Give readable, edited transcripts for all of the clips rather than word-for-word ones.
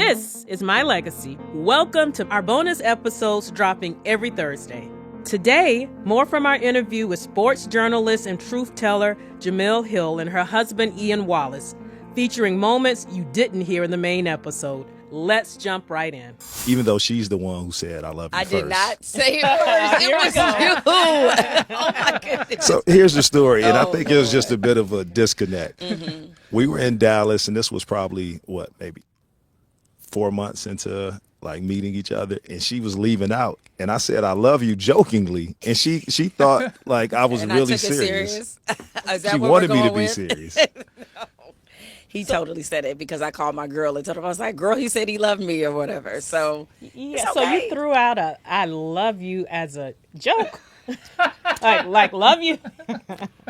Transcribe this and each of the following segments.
This is my legacy. Welcome to our bonus episodes dropping every Thursday. Today, more from our interview with sports journalist and truth teller Jemele Hill and her husband Ian Wallace, featuring moments you didn't hear in the main episode. Let's jump right in. Even though she's the one who said, I love you I first. did not say it first. It was you. Oh, my goodness. So here's the story, and I think it was just a bit of a disconnect. Mm-hmm. We were in Dallas, and this was probably, maybe 4 months into meeting each other, and she was leaving out, and I said I love you jokingly, and she thought I was and really I took it serious. Is that she what wanted we're me to going be with? serious. No. He totally said it because I called my girl and told her, I was like, girl, he said he loved me or whatever. So yeah, okay. So you threw out a I love you as a joke. like love you.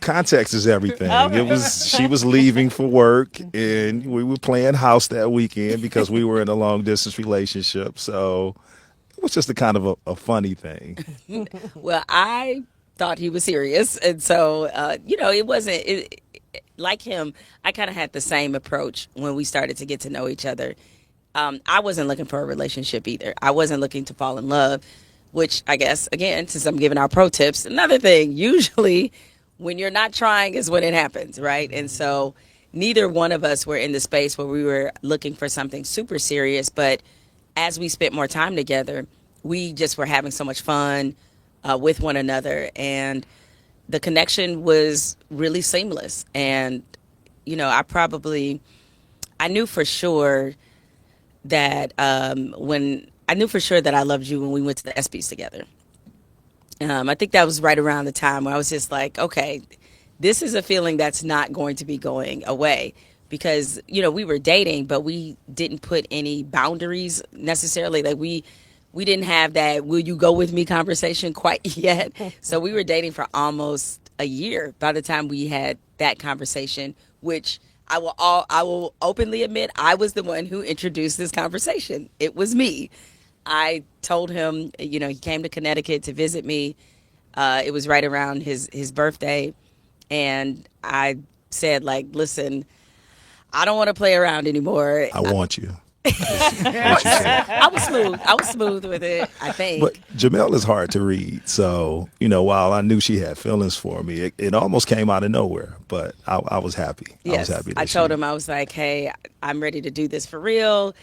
Context is everything. Okay. She was leaving for work, and we were playing house that weekend because we were in a long distance relationship. So it was just a kind of a funny thing. Well, I thought he was serious, and so it wasn't like him. I kind of had the same approach when we started to get to know each other. I wasn't looking for a relationship either. I wasn't looking to fall in love. Which I guess, again, since I'm giving out pro tips, another thing, usually when you're not trying is when it happens, right? And so neither one of us were in the space where we were looking for something super serious. But as we spent more time together, we just were having so much fun with one another. And the connection was really seamless. And, I knew for sure that I knew for sure that I loved you when we went to the ESPYs together. I think that was right around the time where I was just like, okay, this is a feeling that's not going to be going away because, we were dating, but we didn't put any boundaries necessarily. We didn't have that will you go with me conversation quite yet. So we were dating for almost a year by the time we had that conversation, which I will openly admit I was the one who introduced this conversation. It was me. I told him, he came to Connecticut to visit me. It was right around his birthday. And I said, listen, I don't want to play around anymore. I want you. I was smooth with it, I think. But Jemele is hard to read. So, while I knew she had feelings for me, it almost came out of nowhere. But I was happy. Yes, I told him, I was like, hey, I'm ready to do this for real.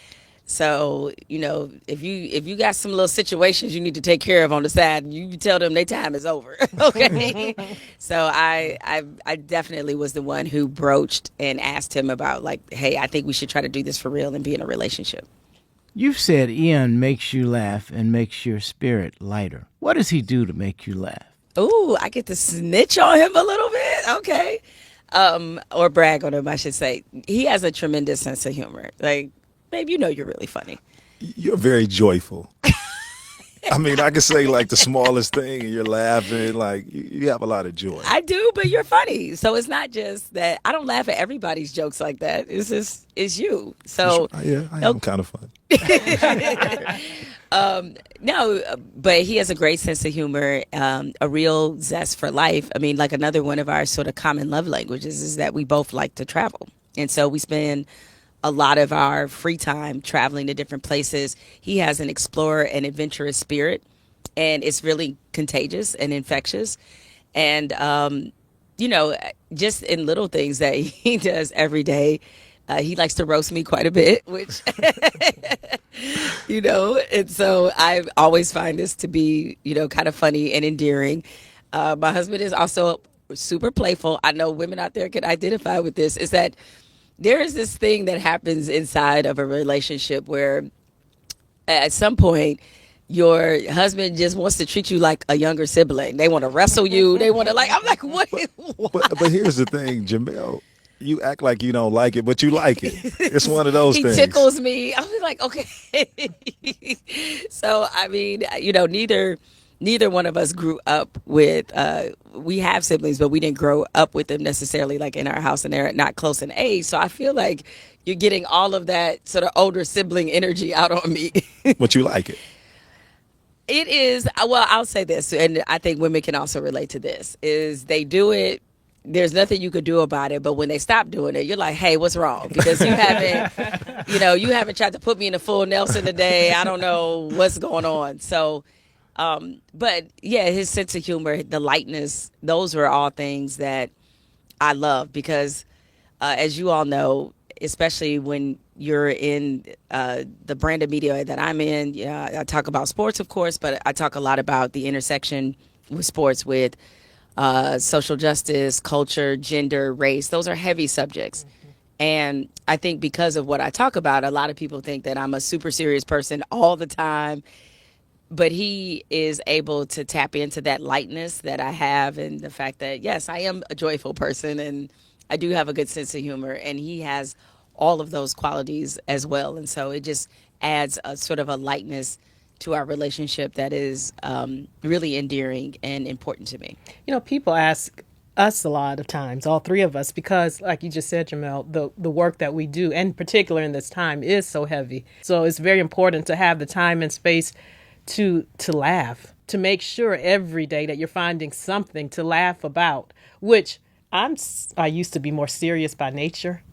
So, if you got some little situations you need to take care of on the side, you tell them their time is over. Okay. So I definitely was the one who broached and asked him about hey, I think we should try to do this for real and be in a relationship. You've said Ian makes you laugh and makes your spirit lighter. What does he do to make you laugh? Ooh, I get to snitch on him a little bit. Okay. Or brag on him, I should say. He has a tremendous sense of humor. Babe, you're really funny. You're very joyful. I mean, I could say the smallest thing and you're laughing. You have a lot of joy. I do, but you're funny. So it's not just that I don't laugh at everybody's jokes like that. It's you. So yeah, I am kind of fun. No, but he has a great sense of humor, a real zest for life. I mean, another one of our sort of common love languages is that we both like to travel. And so we spend a lot of our free time traveling to different places. He has an explorer and adventurous spirit, and it's really contagious and infectious. And, just in little things that he does every day, he likes to roast me quite a bit, which, and so I always find this to be, kind of funny and endearing. My husband is also super playful. I know women out there can identify with this, is that there is this thing that happens inside of a relationship where at some point your husband just wants to treat you like a younger sibling. They want to wrestle you. They want to I'm like, what? But here's the thing, Jemele. You act like you don't like it, but you like it. It's one of those things. He tickles me. I was like, okay. So, I mean, neither one of us grew up with, we have siblings, but we didn't grow up with them necessarily in our house, and they're not close in age. So I feel like you're getting all of that sort of older sibling energy out on me. But you like it. It is, well, I'll say this, and I think women can also relate to this, is they do it there's nothing you could do about it. But when they stop doing it, you're like, hey, what's wrong? Because you haven't tried to put me in a full Nelson today. I don't know what's going on. So, but yeah, his sense of humor, the lightness, those were all things that I love because, as you all know, especially when you're in the brand of media that I'm in, I talk about sports, of course, but I talk a lot about the intersection with sports with social justice, culture, gender, race. Those are heavy subjects. And I think because of what I talk about, a lot of people think that I'm a super serious person all the time. But he is able to tap into that lightness that I have and the fact that, yes, I am a joyful person and I do have a good sense of humor. And he has all of those qualities as well. And so it just adds a sort of a lightness to our relationship that is really endearing and important to me. People ask us a lot of times, all three of us, because like you just said, Jemele, the work that we do, and particular in this time, is so heavy. So it's very important to have the time and space to laugh, to make sure every day that you're finding something to laugh about, which I used to be more serious by nature.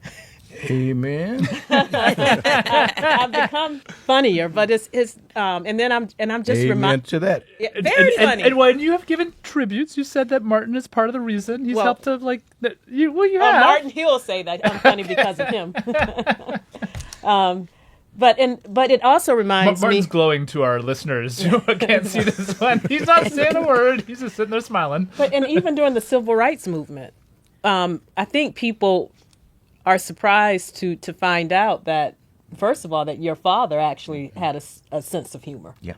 Amen. I've become funnier, but it's and I'm just Amen to that. Yeah, very funny. And when you have given tributes, you said that Martin is part of the reason he's helped to like that. You have. Martin Hill say that I'm funny because of him. But it also reminds Martin's me. glowing to our listeners who can't see this one. He's not saying a word. He's just sitting there smiling. And even during the civil rights movement, I think people are surprised to find out that, first of all, that your father actually had a sense of humor. Yeah.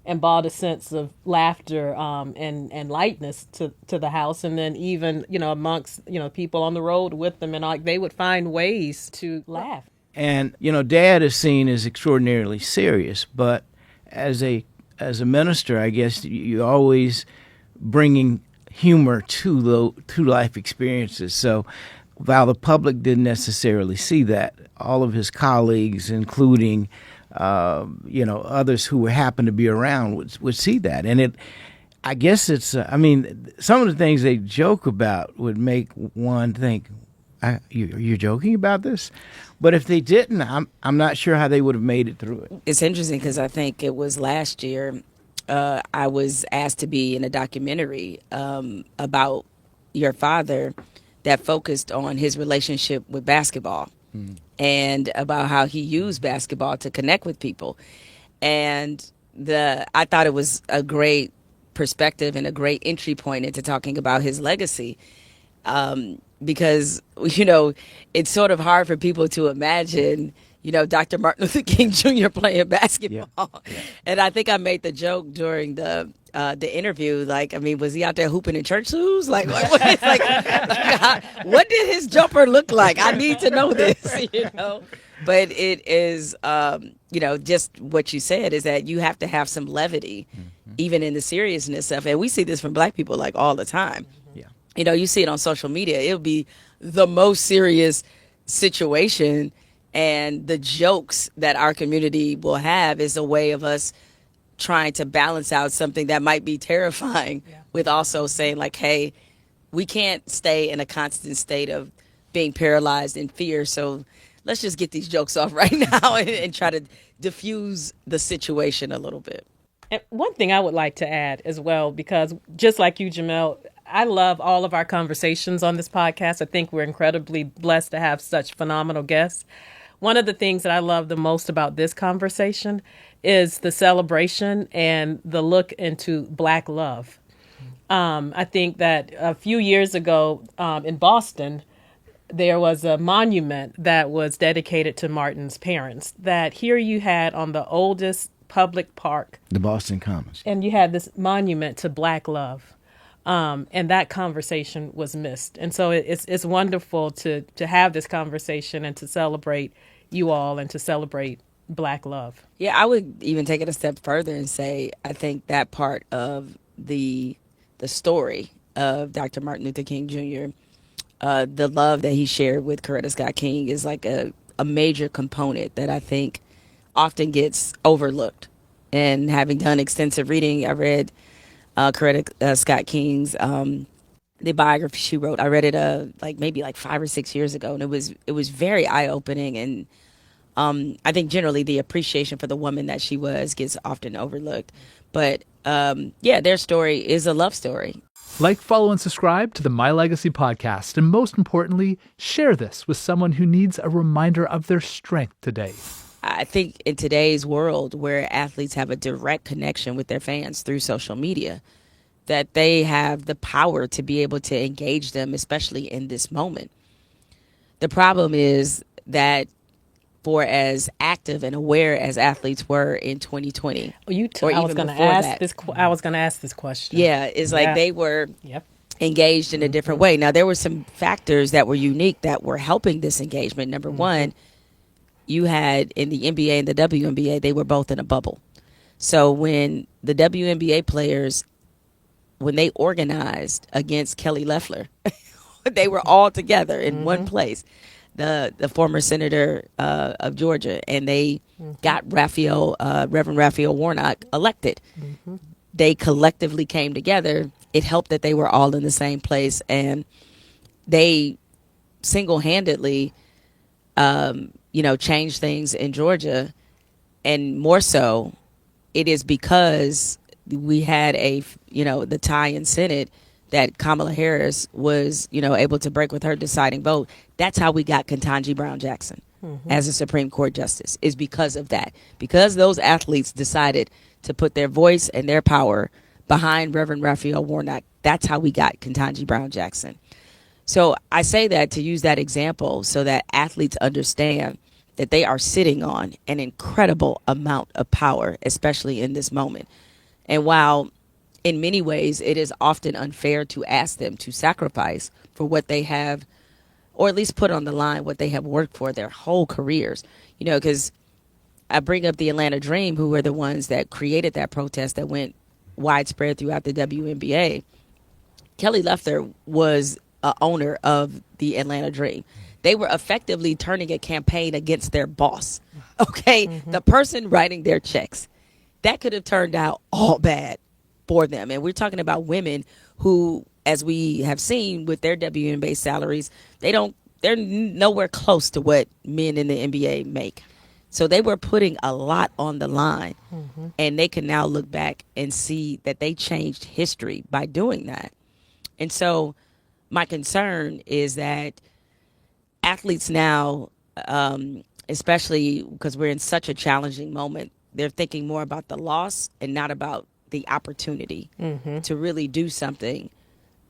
And brought a sense of laughter and lightness to the house. And then even, amongst, people on the road with them, and they would find ways to laugh. And, Dad is seen as extraordinarily serious, but as a minister, I guess you're always bringing humor to life experiences. So while the public didn't necessarily see that, all of his colleagues, including, others who happened to be around would see that. And I guess it's, some of the things they joke about would make one think, you're joking about this? But if they didn't, I'm not sure how they would have made it through it. It's interesting because I think it was last year I was asked to be in a documentary about your father that focused on his relationship with basketball and about how he used basketball to connect with people. And I thought it was a great perspective and a great entry point into talking about his legacy. Because, it's sort of hard for people to imagine, Dr. Martin Luther King Jr. playing basketball. Yeah. And I think I made the joke during the interview, was he out there hooping in church shoes? What did his jumper look like? I need to know this, But it is, just what you said is that you have to have some levity, even in the seriousness of it. And we see this from Black people all the time. You see it on social media. It'll be the most serious situation, and the jokes that our community will have is a way of us trying to balance out something that might be terrifying with also saying hey, we can't stay in a constant state of being paralyzed in fear. So let's just get these jokes off right now and try to diffuse the situation a little bit. And one thing I would like to add as well, because just like you, Jemele, I love all of our conversations on this podcast. I think we're incredibly blessed to have such phenomenal guests. One of the things that I love the most about this conversation is the celebration and the look into Black love. I think that a few years ago in Boston, there was a monument that was dedicated to Martin's parents, that here you had on the oldest public park, the Boston Commons, and you had this monument to Black love. And that conversation was missed. And so it's wonderful to have this conversation and to celebrate you all and to celebrate Black love. Yeah, I would even take it a step further and say I think that part of the story of Dr. Martin Luther King Jr., the love that he shared with Coretta Scott King is a major component that I think often gets overlooked. And having done extensive reading, I read Coretta Scott King's the biography she wrote. I read it maybe 5 or 6 years ago, and it was very eye opening. And I think generally the appreciation for the woman that she was gets often overlooked. But their story is a love story. Like, follow, and subscribe to the My Legacy podcast. And most importantly, share this with someone who needs a reminder of their strength today. I think in today's world where athletes have a direct connection with their fans through social media, that they have the power to be able to engage them, especially in this moment. The problem is that for as active and aware as athletes were in 2020, I was going to ask this question. Yeah, it's like they were engaged in a different way. Now, there were some factors that were unique that were helping this engagement. Number one, you had in the NBA and the WNBA, they were both in a bubble. So when the WNBA players, when they organized against Kelly Loeffler, they were all together in one place. The former senator of Georgia, and they got Reverend Raphael Warnock elected. They collectively came together. It helped that they were all in the same place, and they single-handedly, changed things in Georgia. And more so, it is because we had the tie in Senate that Kamala Harris was, able to break with her deciding vote. That's how we got Ketanji Brown Jackson as a Supreme Court justice, is because of that. Because those athletes decided to put their voice and their power behind Reverend Raphael Warnock. That's how we got Ketanji Brown Jackson. So I say that to use that example so that athletes understand that they are sitting on an incredible amount of power, especially in this moment. And while in many ways it is often unfair to ask them to sacrifice for what they have, or at least put on the line what they have worked for their whole careers, because I bring up the Atlanta Dream, who were the ones that created that protest that went widespread throughout the WNBA. Kelly Loeffler was a owner of the Atlanta Dream. They were effectively turning a campaign against their boss. Okay, the person writing their checks. That could have turned out all bad for them. And we're talking about women who, as we have seen with their WNBA salaries, they're nowhere close to what men in the NBA make. So they were putting a lot on the line, and they can now look back and see that they changed history by doing that. And so my concern is that athletes now, especially because we're in such a challenging moment, they're thinking more about the loss and not about the opportunity to really do something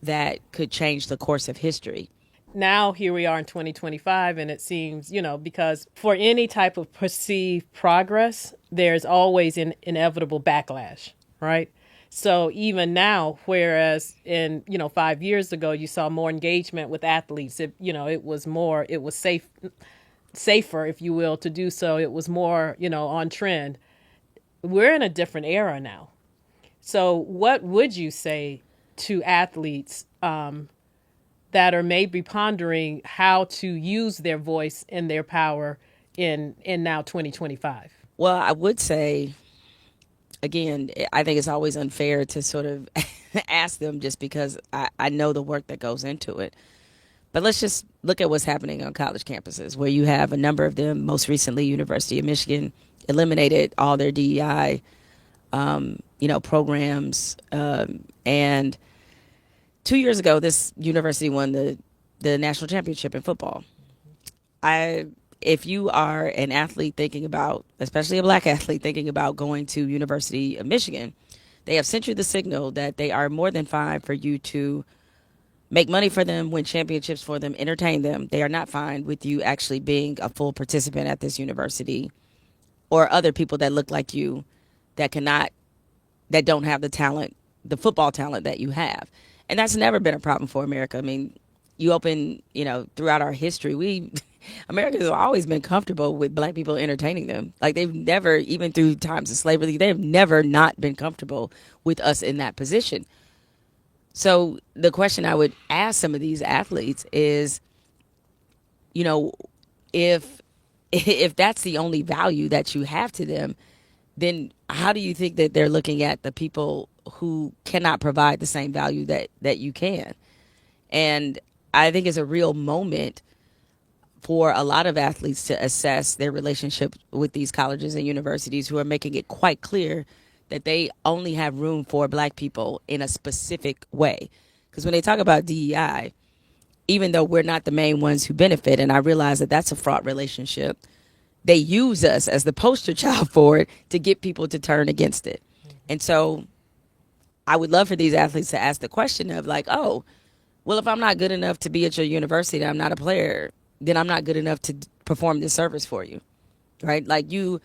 that could change the course of history. Now, here we are in 2025, and it seems, because for any type of perceived progress, there's always an inevitable backlash, right? So even now, whereas in, 5 years ago, you saw more engagement with athletes, it was safer, if you will, to do so. It was more, on trend. We're in a different era now. So what would you say to athletes that are maybe pondering how to use their voice and their power in now 2025? Well, I would say, again, I think it's always unfair to sort of ask them just because I know the work that goes into it. But let's just look at what's happening on college campuses, where you have a number of them, most recently University of Michigan, eliminated all their DEI programs. And 2 years ago, this university won the national championship in football. If you are an athlete thinking about, especially a black athlete thinking about going to University of Michigan, they have sent you the signal that they are more than fine for you to make money for them, win championships for them, entertain them. They are not fine with you actually being a full participant at this university, or other people that look like you that don't have the talent, the football talent that you have. And that's never been a problem for America. I mean, you open, throughout our history, Americans have always been comfortable with black people entertaining them. Like, they've never, even through times of slavery, they've never not been comfortable with us in that position. So the question I would ask some of these athletes is, if that's the only value that you have to them, then how do you think that they're looking at the people who cannot provide the same value that you can? And I think it's a real moment for a lot of athletes to assess their relationship with these colleges and universities who are making it quite clear that they only have room for black people in a specific way. Because when they talk about DEI, even though we're not the main ones who benefit, and I realize that that's a fraught relationship, they use us as the poster child for it to get people to turn against it. And so I would love for these athletes to ask the question of like, oh, well, if I'm not good enough to be at your university and I'm not a player, then I'm not good enough to perform this service for you, right? Like you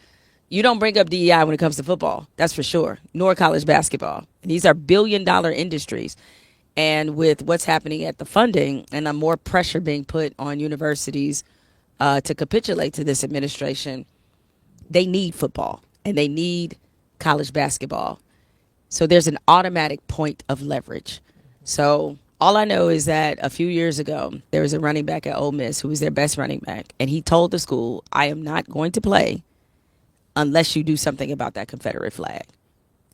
don't bring up DEI when it comes to football, that's for sure, nor college basketball. And these are billion-dollar industries. And with what's happening at the funding and more pressure being put on universities to capitulate to this administration, they need football and they need college basketball. So there's an automatic point of leverage. So all I know is that a few years ago, there was a running back at Ole Miss who was their best running back. And he told the school, I am not going to play unless you do something about that Confederate flag.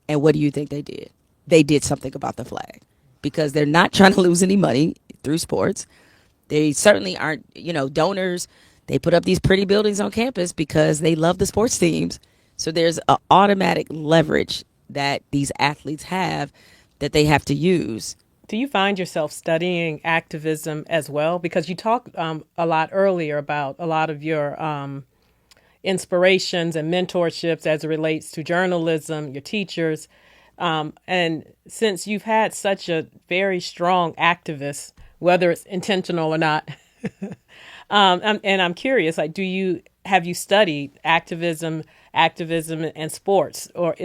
And what do you think they did? They did something about the flag because they're not trying to lose any money through sports. They certainly aren't, donors. They put up these pretty buildings on campus because they love the sports teams. So there's an automatic leverage that these athletes have that they have to use. Do you find yourself studying activism as well? Because you talked a lot earlier about a lot of your inspirations and mentorships as it relates to journalism, your teachers. And since you've had such a very strong activist, whether it's intentional or not, and I'm curious, like, have you studied activism and sports or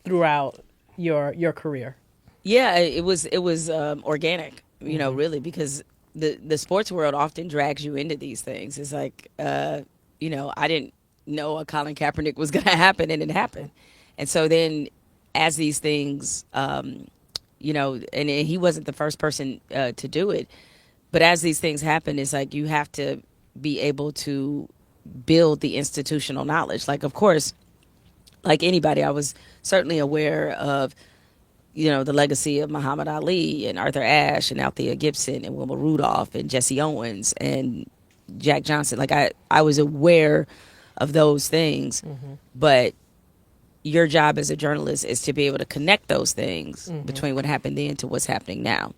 throughout your career? Yeah, it was organic, really, because the sports world often drags you into these things. It's like, I didn't know a Colin Kaepernick was going to happen, and it happened. And so then as these things, and he wasn't the first person to do it, but as these things happen, it's like you have to be able to build the institutional knowledge. Like, of course, like anybody, I was certainly aware of the legacy of Muhammad Ali and Arthur Ashe and Althea Gibson and Wilma Rudolph and Jesse Owens and Jack Johnson. Like I was aware of those things, but your job as a journalist is to be able to connect those things between what happened then to what's happening now.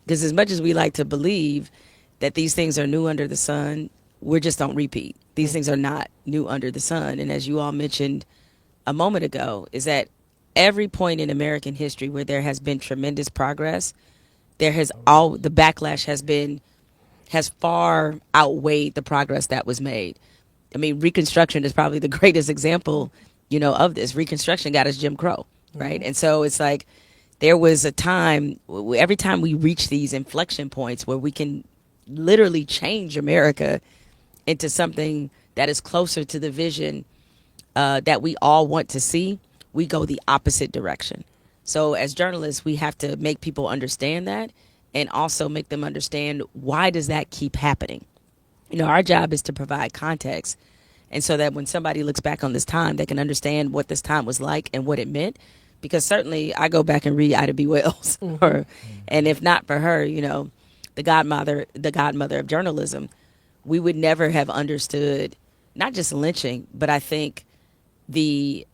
Because as much as we like to believe that these things are new under the sun, we just don't repeat. These things are not new under the sun. And as you all mentioned a moment ago, is that every point in American history where there has been tremendous progress, the backlash has far outweighed the progress that was made. I mean, Reconstruction is probably the greatest example, of this. Reconstruction got us Jim Crow, right? And so it's like there was a time, every time we reach these inflection points where we can literally change America into something that is closer to the vision that we all want to see, we go the opposite direction. So as journalists, we have to make people understand that and also make them understand why does that keep happening. Our job is to provide context. And so that when somebody looks back on this time, they can understand what this time was like and what it meant. Because certainly I go back and read Ida B. Wells. And if not for her, the godmother of journalism, we would never have understood not just lynching, but I think the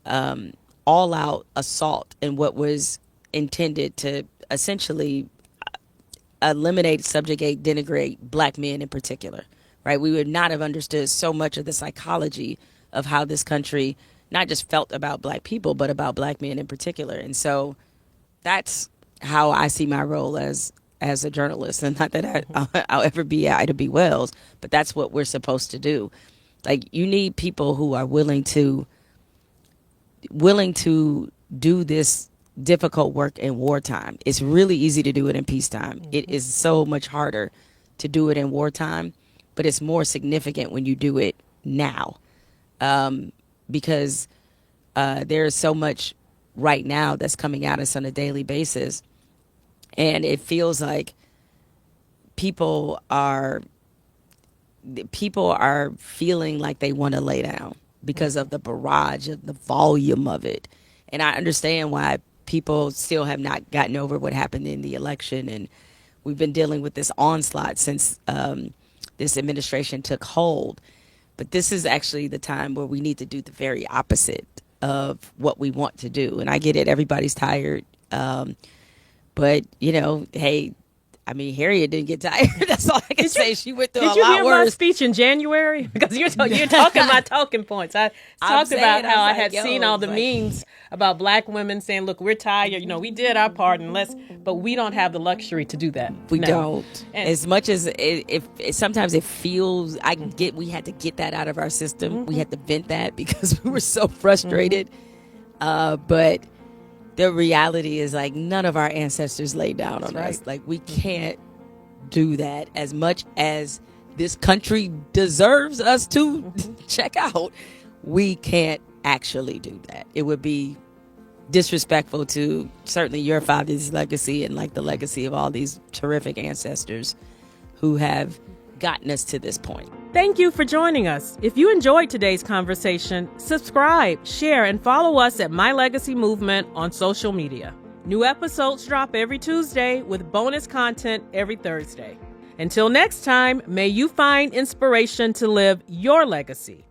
all-out assault and what was intended to essentially eliminate, subjugate, denigrate black men in particular, right? We would not have understood so much of the psychology of how this country not just felt about black people, but about black men in particular. And so that's how I see my role as a journalist. And not that I'll ever be Ida B. Wells, but that's what we're supposed to do. Like, you need people who are willing to do this difficult work in wartime. It's really easy to do it in peacetime. It is so much harder to do it in wartime, but it's more significant when you do it now, because there is so much right now that's coming at us on a daily basis, and it feels like people are feeling like they want to lay down because of the barrage of the volume of it. And I understand why people still have not gotten over what happened in the election and we've been dealing with this onslaught since this administration took hold. But this is actually the time where we need to do the very opposite of what we want to do. And I get it, everybody's tired. But, you know, hey, I mean, Harriet didn't get tired. That's all I can say. She went through a lot worse. Did you hear my speech in January? Because you're talking my talking points. I talked about how I had seen all the memes about black women saying, look, we're tired. You know, we did our part, but we don't have the luxury to do that. We don't. And as much as sometimes it feels, we had to get that out of our system. Mm-hmm. We had to vent that because we were so frustrated. Mm-hmm. But the reality is, like, none of our ancestors laid down on us. Like, we can't do that. As much as this country deserves us to check out, we can't actually do that. It would be disrespectful to certainly your father's legacy and, like, the legacy of all these terrific ancestors who have gotten us to this point. Thank you for joining us. If you enjoyed today's conversation, subscribe, share, and follow us at My Legacy Movement on social media. New episodes drop every Tuesday with bonus content every Thursday. Until next time, may you find inspiration to live your legacy.